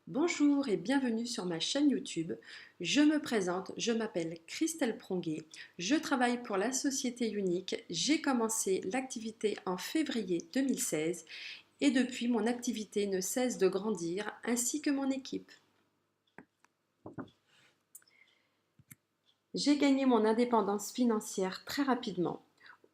Bonjour et bienvenue sur ma chaîne YouTube. Je me présente, je m'appelle Christelle Pronguet. Je travaille pour la société Unique. J'ai commencé l'activité en février 2016 et depuis mon activité ne cesse de grandir ainsi que mon équipe. J'ai gagné mon indépendance financière très rapidement.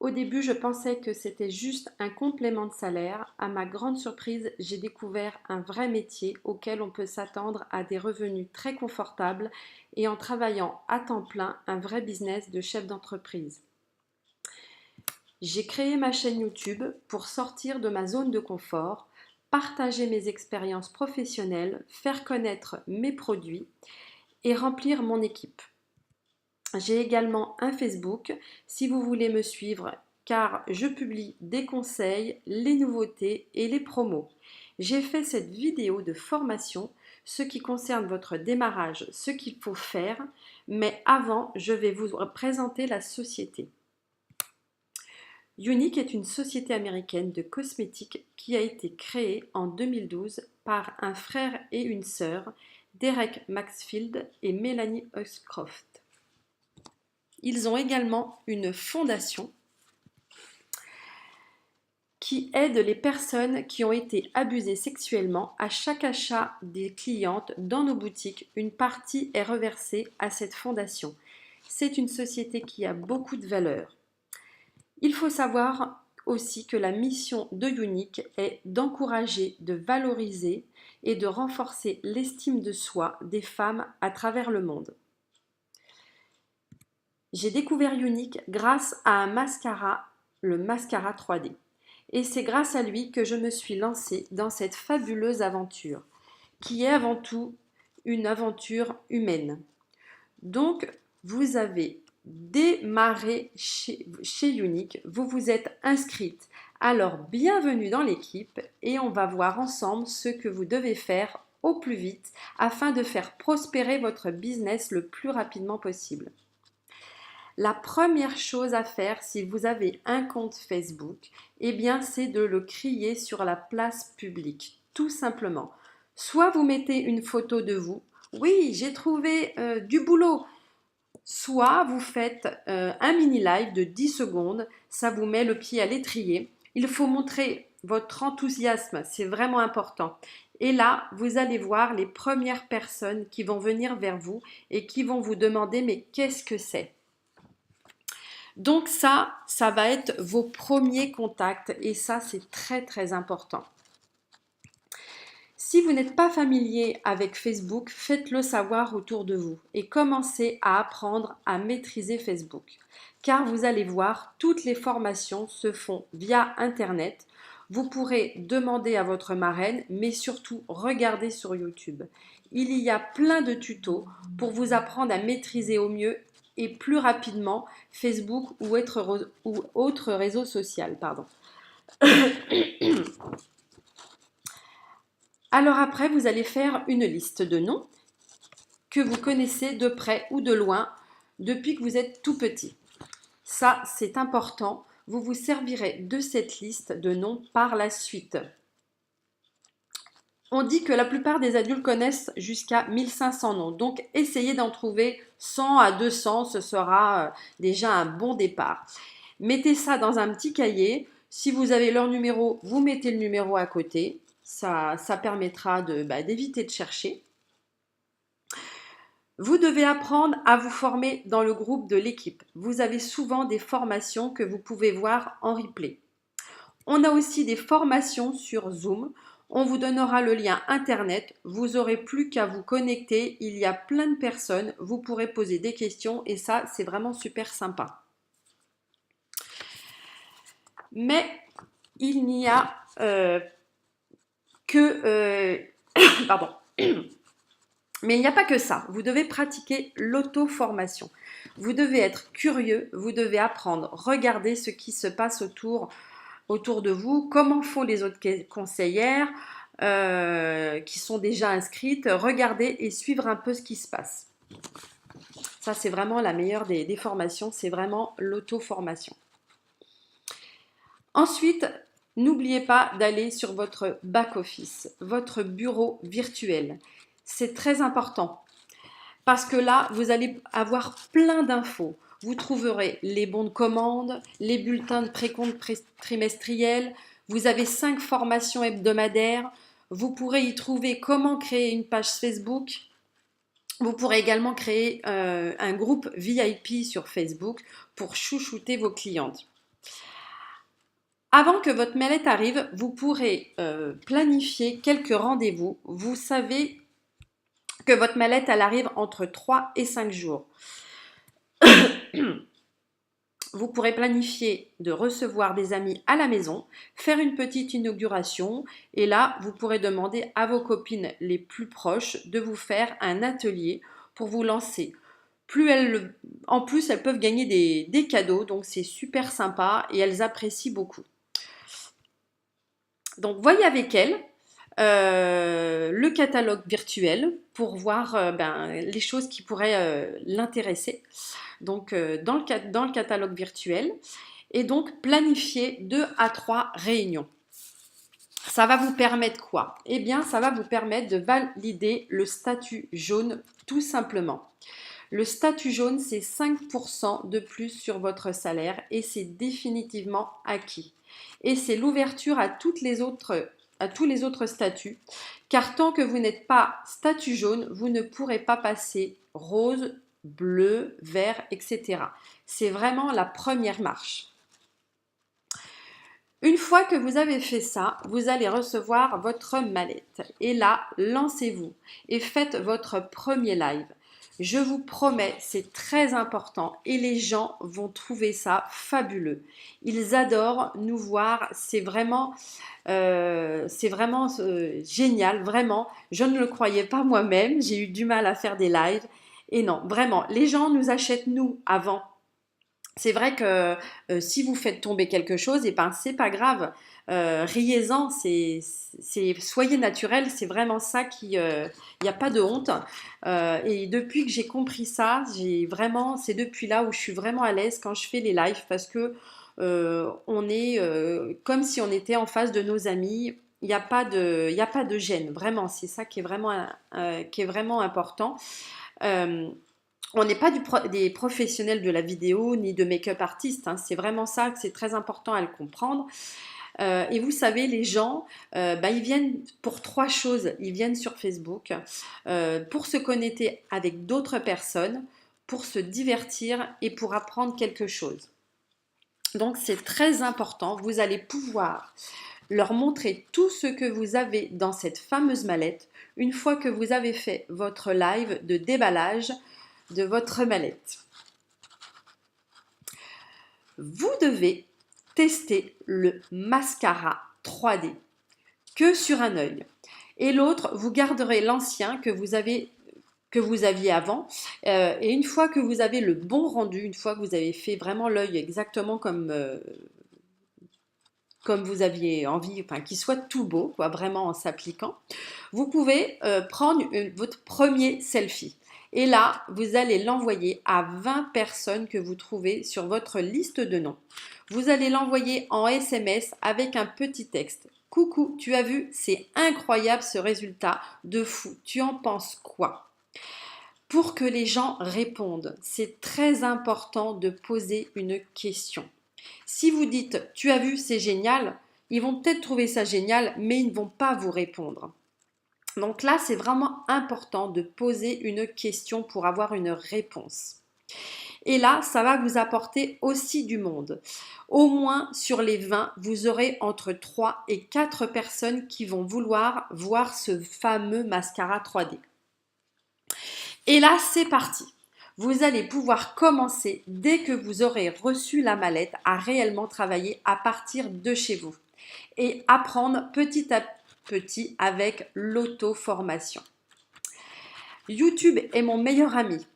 Au début, je pensais que c'était juste un complément de salaire. À ma grande surprise, j'ai découvert un vrai métier auquel on peut s'attendre à des revenus très confortables et en travaillant à temps plein, un vrai business de chef d'entreprise. J'ai créé ma chaîne YouTube pour sortir de ma zone de confort, partager mes expériences professionnelles, faire connaître mes produits et remplir mon équipe. J'ai également un Facebook si vous voulez me suivre car je publie des conseils, les nouveautés et les promos. J'ai fait cette vidéo de formation, ce qui concerne votre démarrage, ce qu'il faut faire, mais avant, je vais vous présenter la société. Unique est une société américaine de cosmétiques qui a été créée en 2012 par un frère et une sœur, Derek Maxfield et Melanie Huxcroft. Ils ont également une fondation qui aide les personnes qui ont été abusées sexuellement. À chaque achat des clientes dans nos boutiques, une partie est reversée à cette fondation. C'est une société qui a beaucoup de valeur. Il faut savoir aussi que la mission de Unique est d'encourager, de valoriser et de renforcer l'estime de soi des femmes à travers le monde. J'ai découvert Unique grâce à un mascara, le mascara 3D. Et c'est grâce à lui que je me suis lancée dans cette fabuleuse aventure, qui est avant tout une aventure humaine. Donc, vous avez démarré chez Unique, vous vous êtes inscrite. Alors, bienvenue dans l'équipe et on va voir ensemble ce que vous devez faire au plus vite afin de faire prospérer votre business le plus rapidement possible. La première chose à faire si vous avez un compte Facebook, eh bien, c'est de le crier sur la place publique, tout simplement. Soit vous mettez une photo de vous, oui, j'ai trouvé du boulot. Soit vous faites un mini live de 10 secondes, ça vous met le pied à l'étrier. Il faut montrer votre enthousiasme, c'est vraiment important. Et là, vous allez voir les premières personnes qui vont venir vers vous et qui vont vous demander mais qu'est-ce que c'est ? Donc ça va être vos premiers contacts et ça, c'est très très important. Si vous n'êtes pas familier avec Facebook, faites-le savoir autour de vous et commencez à apprendre à maîtriser Facebook. Car vous allez voir, toutes les formations se font via Internet. Vous pourrez demander à votre marraine, mais surtout regarder sur YouTube. Il y a plein de tutos pour vous apprendre à maîtriser au mieux et plus rapidement Facebook ou autre réseau social. Alors après, vous allez faire une liste de noms que vous connaissez de près ou de loin depuis que vous êtes tout petit. Ça, c'est important. Vous vous servirez de cette liste de noms par la suite. On dit que la plupart des adultes connaissent jusqu'à 1500 noms. Donc, essayez d'en trouver 100 à 200. Ce sera déjà un bon départ. Mettez ça dans un petit cahier. Si vous avez leur numéro, vous mettez le numéro à côté. Ça permettra d'éviter de chercher. Vous devez apprendre à vous former dans le groupe de l'équipe. Vous avez souvent des formations que vous pouvez voir en replay. On a aussi des formations sur Zoom. On vous donnera le lien internet. Vous n'aurez plus qu'à vous connecter. Il y a plein de personnes. Vous pourrez poser des questions et ça, c'est vraiment super sympa. Mais il n'y a pardon. Mais il n'y a pas que ça. Vous devez pratiquer l'auto-formation. Vous devez être curieux, vous devez apprendre, regarder ce qui se passe autour de vous, comment font les autres conseillères qui sont déjà inscrites, regarder et suivre un peu ce qui se passe. Ça, c'est vraiment la meilleure des formations, c'est vraiment l'auto-formation. Ensuite, N'oubliez pas d'aller sur votre back-office, votre bureau virtuel. C'est très important parce que là, vous allez avoir plein d'infos. Vous trouverez les bons de commande, les bulletins de précompte trimestriels, vous avez 5 formations hebdomadaires, vous pourrez y trouver comment créer une page Facebook. Vous pourrez également créer un groupe VIP sur Facebook pour chouchouter vos clientes. Avant que votre mallette arrive, vous pourrez planifier quelques rendez-vous. Vous savez que votre mallette, elle arrive entre 3 et 5 jours. Vous pourrez planifier de recevoir des amis à la maison, faire une petite inauguration et là, vous pourrez demander à vos copines les plus proches de vous faire un atelier pour vous lancer. En plus, elles peuvent gagner des cadeaux, donc c'est super sympa et elles apprécient beaucoup. Donc, voyez avec elles le catalogue virtuel pour voir les choses qui pourraient l'intéresser. Donc, dans le catalogue virtuel et donc planifier 2 à 3 réunions. Ça va vous permettre quoi? Eh bien, ça va vous permettre de valider le statut jaune tout simplement. Le statut jaune, c'est 5% de plus sur votre salaire et c'est définitivement acquis. Et c'est l'ouverture à tous les autres statuts, car tant que vous n'êtes pas statut jaune, vous ne pourrez pas passer rose, bleu, vert, etc. C'est vraiment la première marche. Une fois que vous avez fait ça, vous allez recevoir votre mallette. Et là, lancez-vous et faites votre premier live. Je vous promets, c'est très important et les gens vont trouver ça fabuleux. Ils adorent nous voir, c'est vraiment génial, vraiment. Je ne le croyais pas moi-même, j'ai eu du mal à faire des lives. Et non, vraiment, les gens nous achètent nous avant. C'est vrai que si vous faites tomber quelque chose, et ben c'est pas grave. Riez-en, soyez naturel, c'est vraiment ça qui, il n'y a pas de honte. Et depuis que j'ai compris ça, c'est depuis là où je suis vraiment à l'aise quand je fais les lives parce que on est comme si on était en face de nos amis. Il y a pas de gêne, vraiment. C'est ça qui est vraiment important. Euh, on n'est pas des professionnels de la vidéo ni de make-up artistes, hein. C'est vraiment ça que c'est très important à le comprendre. Et vous savez, les gens, ils viennent pour 3 choses. Ils viennent sur Facebook pour se connecter avec d'autres personnes, pour se divertir et pour apprendre quelque chose. Donc c'est très important. Vous allez pouvoir leur montrer tout ce que vous avez dans cette fameuse mallette une fois que vous avez fait votre live de déballage de votre mallette. Vous devez tester le mascara 3D que sur un œil. Et l'autre, vous garderez l'ancien que vous aviez avant. Et une fois que vous avez le bon rendu, une fois que vous avez fait vraiment l'œil exactement comme vous aviez envie, enfin, qu'il soit tout beau, quoi, vraiment en s'appliquant, vous pouvez prendre votre premier selfie. Et là, vous allez l'envoyer à 20 personnes que vous trouvez sur votre liste de noms. Vous allez l'envoyer en SMS avec un petit texte. Coucou, tu as vu, c'est incroyable ce résultat de fou. Tu en penses quoi? Pour que les gens répondent, c'est très important de poser une question. Si vous dites « tu as vu, c'est génial », ils vont peut-être trouver ça génial, mais ils ne vont pas vous répondre. Donc là, c'est vraiment important de poser une question pour avoir une réponse. Et là, ça va vous apporter aussi du monde. Au moins, sur les 20, vous aurez entre 3 et 4 personnes qui vont vouloir voir ce fameux mascara 3D. Et là, c'est parti. Vous allez pouvoir commencer dès que vous aurez reçu la mallette à réellement travailler à partir de chez vous et apprendre petit à petit avec l'auto-formation. YouTube est mon meilleur ami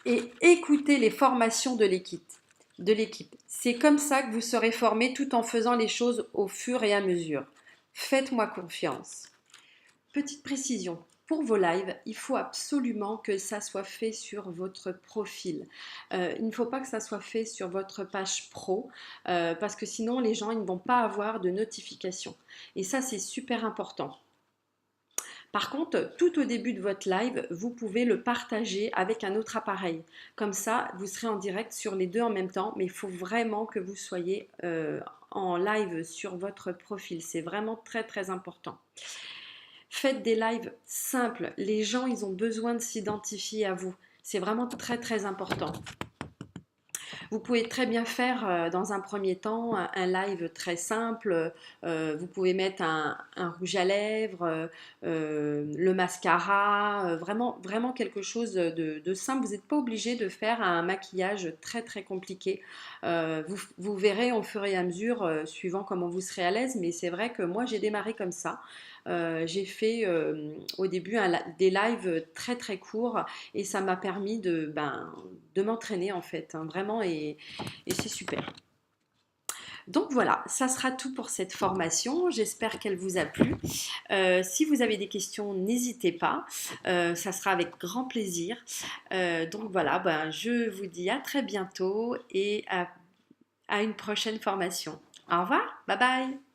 et écoutez les formations de l'équipe. C'est comme ça que vous serez formé tout en faisant les choses au fur et à mesure. Faites-moi confiance. Petite précision. pour vos lives, il faut absolument que ça soit fait sur votre profil. Il ne faut pas que ça soit fait sur votre page pro parce que sinon les gens ils ne vont pas avoir de notification. Et ça c'est super important. Par contre, tout au début de votre live, vous pouvez le partager avec un autre appareil. Comme ça, vous serez en direct sur les deux en même temps, mais il faut vraiment que vous soyez en live sur votre profil. C'est vraiment très très important. Faites des lives simples. Les gens, ils ont besoin de s'identifier à vous. C'est vraiment très très important. Vous pouvez très bien faire dans un premier temps un live très simple. Vous pouvez mettre un rouge à lèvres, le mascara, vraiment, vraiment quelque chose de simple. Vous n'êtes pas obligé de faire un maquillage très très compliqué. Vous verrez au fur et à mesure, suivant comment vous serez à l'aise, mais c'est vrai que moi j'ai démarré comme ça. J'ai fait au début des lives très très courts et ça m'a permis de m'entraîner en fait, hein, vraiment, et c'est super. Donc voilà, ça sera tout pour cette formation. J'espère qu'elle vous a plu. Si vous avez des questions, n'hésitez pas. Ça sera avec grand plaisir. Donc voilà, je vous dis à très bientôt et à une prochaine formation. Au revoir, bye bye.